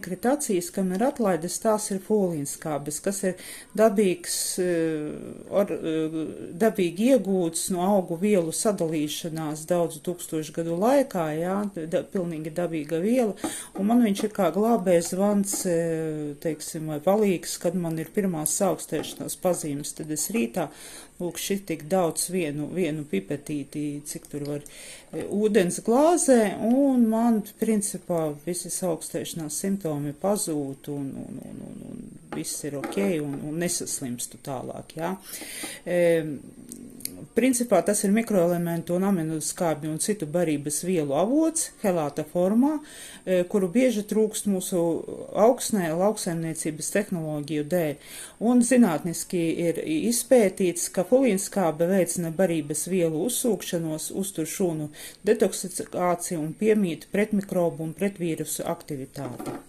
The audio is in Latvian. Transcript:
Kritācijas, kam ir atlaides, tās ir folīnskābes, kas ir dabīgs, dabīgi iegūts no augu vielu sadalīšanās daudzu tūkstošu gadu laikā, jā, pilnīgi dabīga viela, un man viņš ir kā glābējs zvans, teiksim, vai palīgs, kad man ir pirmās saaugstēšanās pazīmes, tad es rītā, lūk, šitik daudz vienu pipetīti, cik tur var ūdens glāzē, un man, principā, visi saaugstēšanās simptomi pazūd, un viss ir ok, un nesaslimstu tālāk, jā. Principā tas ir mikroelementu un aminoskābju un citu barības vielu avots, helāta formā, kuru bieži trūkst mūsu augsnē lauksaimniecības tehnoloģiju dēļ. Un zinātniski ir izpētīts, ka folīnskābe veicina barības vielu uzsūkšanos, uztur šūnu detoksikāciju un piemīt pretmikrobu un pretvīrusu aktivitāti.